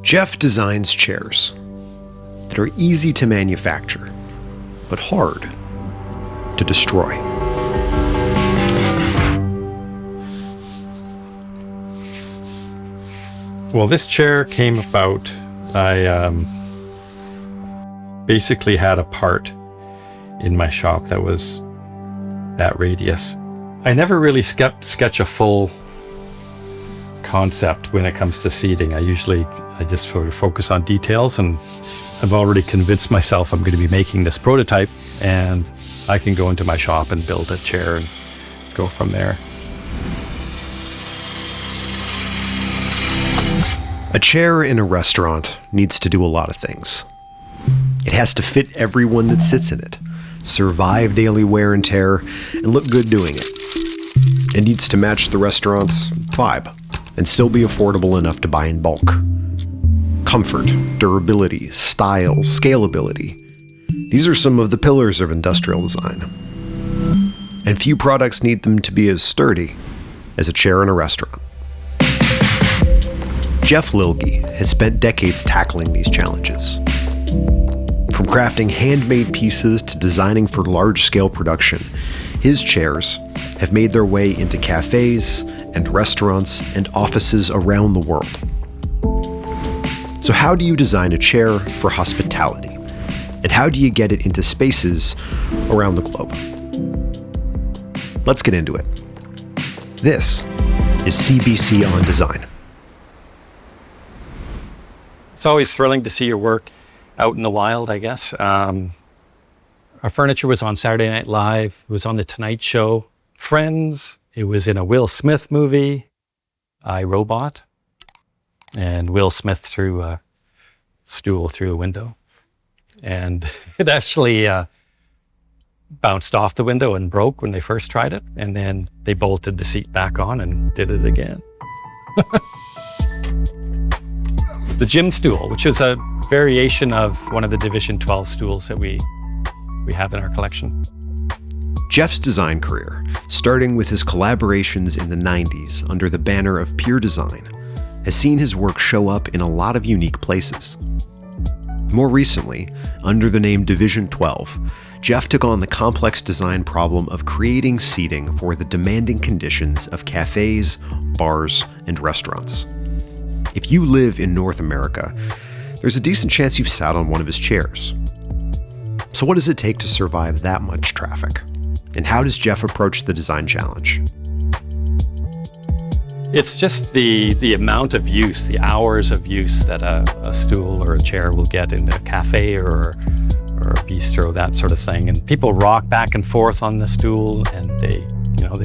Geof designs chairs that are easy to manufacture, but hard to destroy. Well, this chair came about, I basically had a part in my shop that was that radius. I never really sketch a full concept when it comes to seating. I just sort of focus on details, and I've already convinced myself I'm going to be making this prototype, and I can go into my shop and build a chair and go from there. A chair in a restaurant needs to do a lot of things. It has to fit everyone that sits in it, survive daily wear and tear, and look good doing it. It needs to match the restaurant's vibe and still be affordable enough to buy in bulk. Comfort, durability, style, scalability. These are some of the pillars of industrial design. And few products need them to be as sturdy as a chair in a restaurant. Geof Lilge has spent decades tackling these challenges. From crafting handmade pieces to designing for large-scale production, his chairs have made their way into cafes and restaurants and offices around the world. So how do you design a chair for hospitality? And how do you get it into spaces around the globe? Let's get into it. This is CBC On Design. It's always thrilling to see your work out in the wild, I guess. Our furniture was on Saturday Night Live. It was on The Tonight Show, Friends. It was in a Will Smith movie, I, Robot. And Will Smith threw a stool through a window. And it actually bounced off the window and broke when they first tried it. And then they bolted the seat back on and did it again. The gym stool, which is a variation of one of the Division 12 stools that we have in our collection. Geof's design career, starting with his collaborations in the 90s under the banner of Pure Design, has seen his work show up in a lot of unique places. More recently, under the name Division 12, Geof took on the complex design problem of creating seating for the demanding conditions of cafes, bars, and restaurants. If you live in North America, there's a decent chance you've sat on one of his chairs. So what does it take to survive that much traffic? And how does Geof approach the design challenge? It's just the amount of use, the hours of use that a stool or a chair will get in a cafe or a bistro, that sort of thing. And people rock back and forth on the stool, and they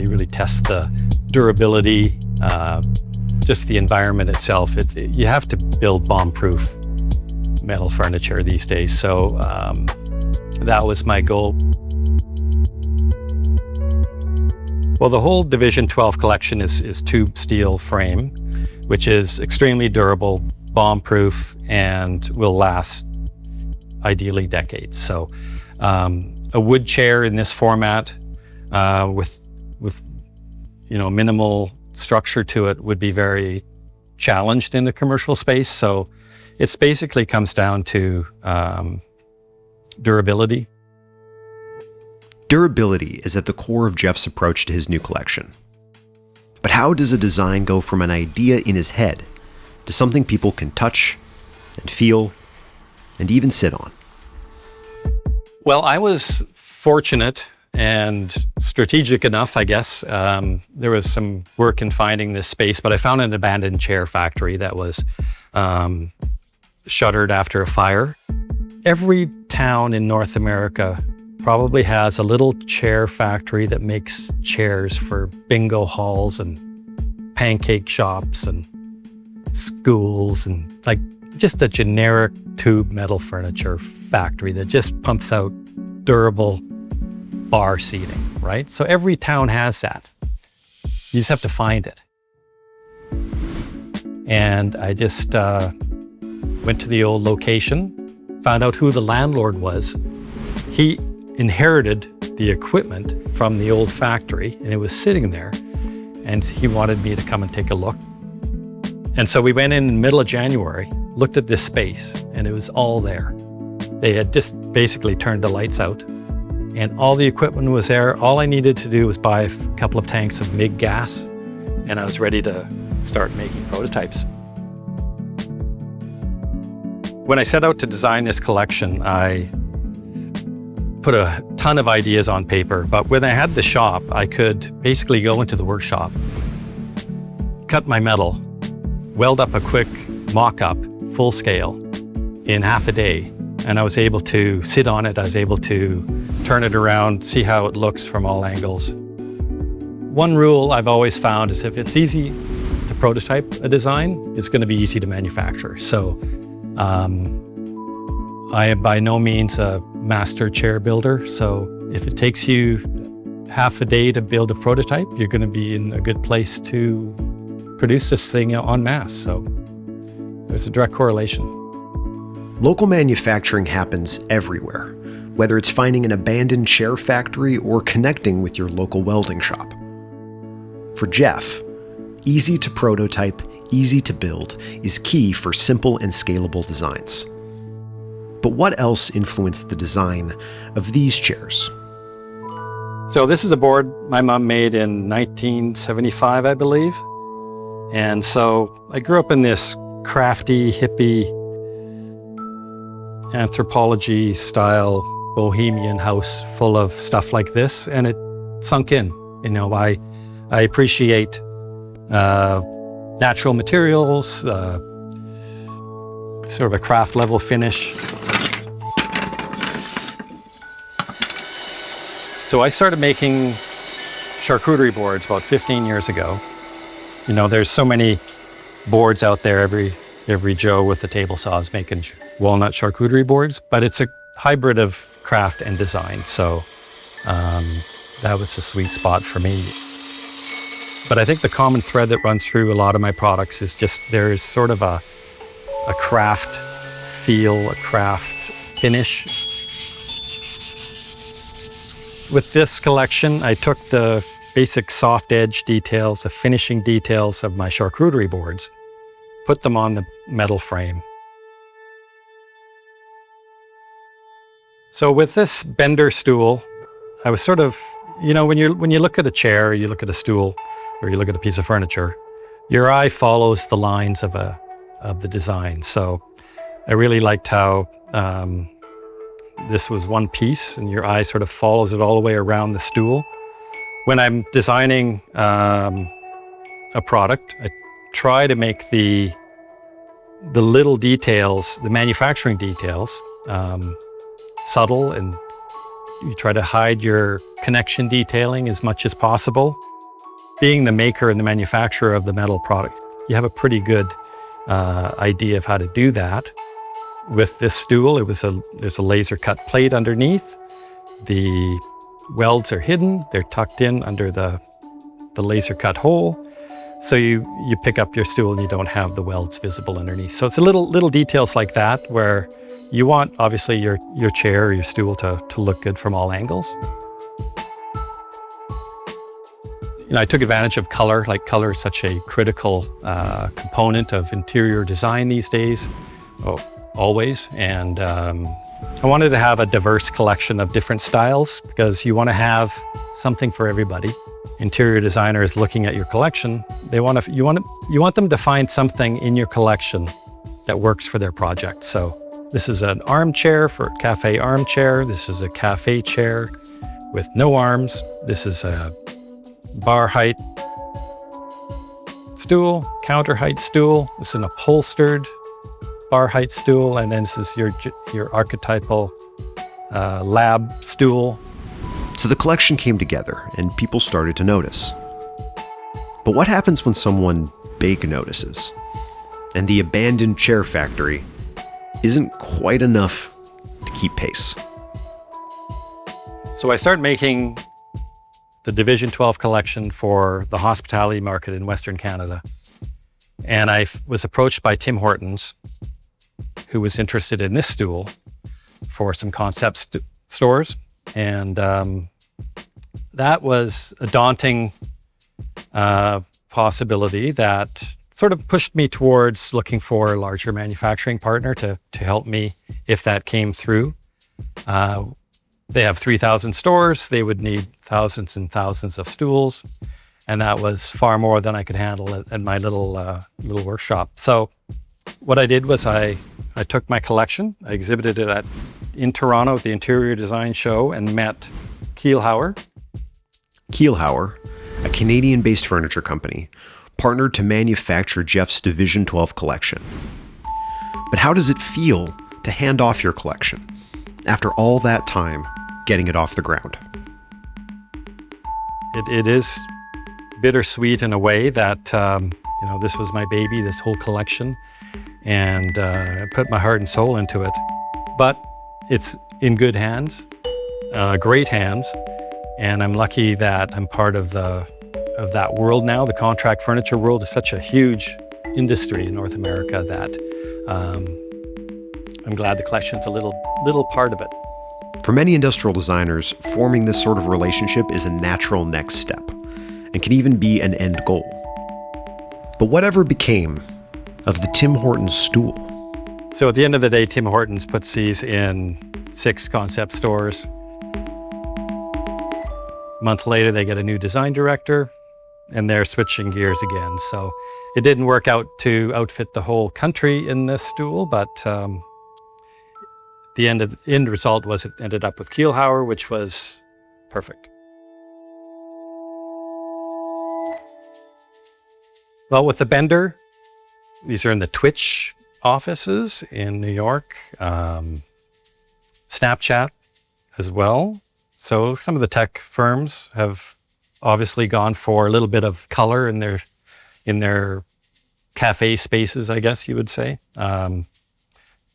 really test the durability, just the environment itself. You have to build bomb-proof metal furniture these days. So that was my goal. Well, the whole Division 12 collection is tube steel frame, which is extremely durable, bomb-proof, and will last ideally decades. So a wood chair in this format with minimal structure to it would be very challenged in the commercial space. So it basically comes down to durability. Durability is at the core of Geof's approach to his new collection. But how does a design go from an idea in his head to something people can touch and feel and even sit on? Well, I was fortunate and strategic enough, I guess. There was some work in finding this space, but I found an abandoned chair factory that was shuttered after a fire. Every town in North America probably has a little chair factory that makes chairs for bingo halls and pancake shops and schools, and like just a generic tube metal furniture factory that just pumps out durable bar seating, right? So every town has that. You just have to find it. And I just went to the old location, found out who the landlord was. He inherited the equipment from the old factory, and it was sitting there, and he wanted me to come and take a look. And so we went in the middle of January, looked at this space, and it was all there. They had just basically turned the lights out, and all the equipment was there. All I needed to do was buy a couple of tanks of MIG gas, and I was ready to start making prototypes. When I set out to design this collection, I put a ton of ideas on paper, but when I had the shop, I could basically go into the workshop, cut my metal, weld up a quick mock-up, full scale, in half a day. And I was able to sit on it, I was able to turn it around, see how it looks from all angles. One rule I've always found is if it's easy to prototype a design, it's going to be easy to manufacture. So I am by no means a master chair builder. So if it takes you half a day to build a prototype, you're going to be in a good place to produce this thing en masse. So there's a direct correlation. Local manufacturing happens everywhere, whether it's finding an abandoned chair factory or connecting with your local welding shop. For Geof, easy to prototype, easy to build is key for simple and scalable designs. But what else influenced the design of these chairs? So this is a board my mom made in 1975, I believe. And so I grew up in this crafty, hippie, anthropology style bohemian house full of stuff like this, and it sunk in. You know, I appreciate natural materials, sort of a craft level finish. So I started making charcuterie boards about 15 years ago. You know, there's so many boards out there. Every Joe with a table saw is making walnut charcuterie boards, but it's a hybrid of craft and design. So that was the sweet spot for me. But I think the common thread that runs through a lot of my products is just there is sort of a craft feel, a craft finish. With this collection, I took the basic soft edge details, the finishing details of my charcuterie boards, put them on the metal frame. So with this bender stool, I was sort of, you know, when you look at a chair, you look at a stool, or you look at a piece of furniture, your eye follows the lines of the design. So I really liked how this was one piece, and your eye sort of follows it all the way around the stool. When I'm designing a product, I try to make the little details, the manufacturing details, subtle, and you try to hide your connection detailing as much as possible. Being the maker and the manufacturer of the metal product, you have a pretty good idea of how to do that. With this stool, there's a laser cut plate underneath. The welds are hidden, they're tucked in under the laser cut hole. So you pick up your stool and you don't have the welds visible underneath. So it's a little details like that where you want, obviously, your chair or your stool to look good from all angles. You know, I took advantage of color. Like, color is such a critical component of interior design these days, always. And I wanted to have a diverse collection of different styles because you want to have something for everybody. Interior designers looking at your collection, you want them to find something in your collection that works for their project. So this is an armchair for a cafe armchair. This is a cafe chair with no arms. This is a bar height stool, counter height stool. This is an upholstered bar height stool, and then this is your archetypal lab stool. So the collection came together and people started to notice. But what happens when someone big notices and the abandoned chair factory isn't quite enough to keep pace? So I started making the Division 12 collection for the hospitality market in Western Canada. And I was approached by Tim Hortons, who was interested in this stool for some concept stores. And that was a daunting possibility that sort of pushed me towards looking for a larger manufacturing partner to help me if that came through. They have 3,000 stores. They would need thousands and thousands of stools. And that was far more than I could handle at my little workshop. So what I did was I took my collection, I exhibited it in Toronto at the Interior Design Show, and met Kielhauer. Kielhauer, a Canadian-based furniture company, partnered to manufacture Geof's Division 12 collection. But how does it feel to hand off your collection after all that time getting it off the ground? It is bittersweet in a way that this was my baby, this whole collection, and I put my heart and soul into it. But it's in good hands, great hands, and I'm lucky that I'm part of that world now. The contract furniture world is such a huge industry in North America that I'm glad the collection's a little part of it. For many industrial designers, forming this sort of relationship is a natural next step and can even be an end goal. But whatever became of the Tim Hortons stool? So at the end of the day, Tim Hortons puts these in 6 concept stores. A month later, they get a new design director, and they're switching gears again. So it didn't work out to outfit the whole country in this stool, but the end result was it ended up with Kielhauer, which was perfect. Well, with the Bender, these are in the Twitch offices in New York, Snapchat as well. So some of the tech firms have obviously gone for a little bit of color in their cafe spaces, I guess you would say.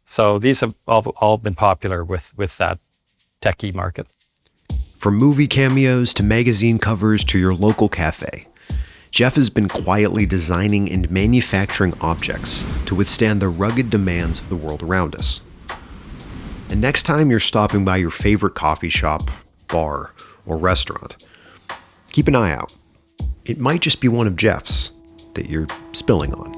So these have all been popular with that techie market. From movie cameos to magazine covers to your local cafe, Geof has been quietly designing and manufacturing objects to withstand the rugged demands of the world around us. And next time you're stopping by your favorite coffee shop, bar, or restaurant, keep an eye out. It might just be one of Geof's that you're spilling on.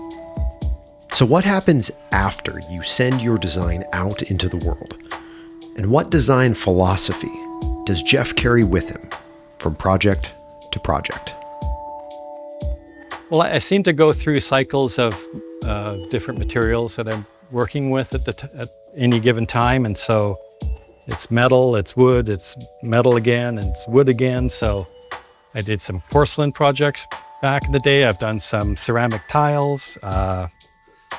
So what happens after you send your design out into the world? And what design philosophy does Geof carry with him from project to project? Well, I seem to go through cycles of different materials that I'm working with at any given time. And so it's metal, it's wood, it's metal again, and it's wood again. So I did some porcelain projects back in the day. I've done some ceramic tiles.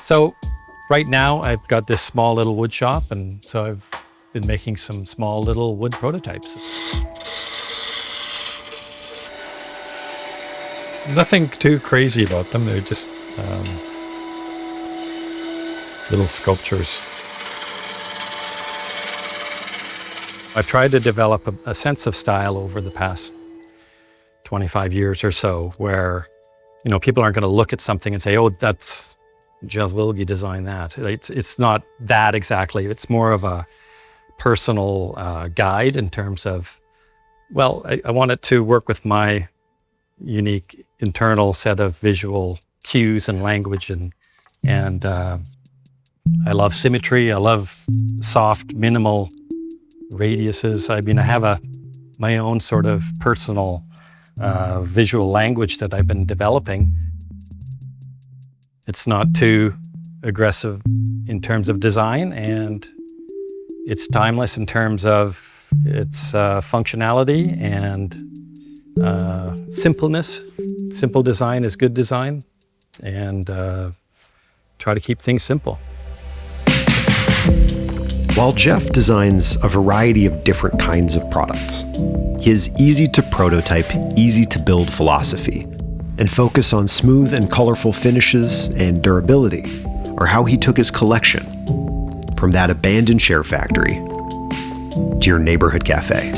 So right now I've got this small little wood shop, and so I've been making some small little wood prototypes. Nothing too crazy about them. They're just little sculptures. I've tried to develop a sense of style over the past 25 years or so, where people aren't going to look at something and say, "Oh, that's Geof Lilge designed that." It's not that exactly. It's more of a personal guide in terms of, well, I want it to work with my unique internal set of visual cues and language, and I love symmetry. I love soft, minimal radiuses. I mean, I have my own sort of personal visual language that I've been developing. It's not too aggressive in terms of design, and it's timeless in terms of its functionality and simpleness. Simple design is good design, and try to keep things simple. While Geof designs a variety of different kinds of products, his easy-to-prototype, easy-to-build philosophy and focus on smooth and colorful finishes and durability are how he took his collection from that abandoned share factory to your neighborhood cafe.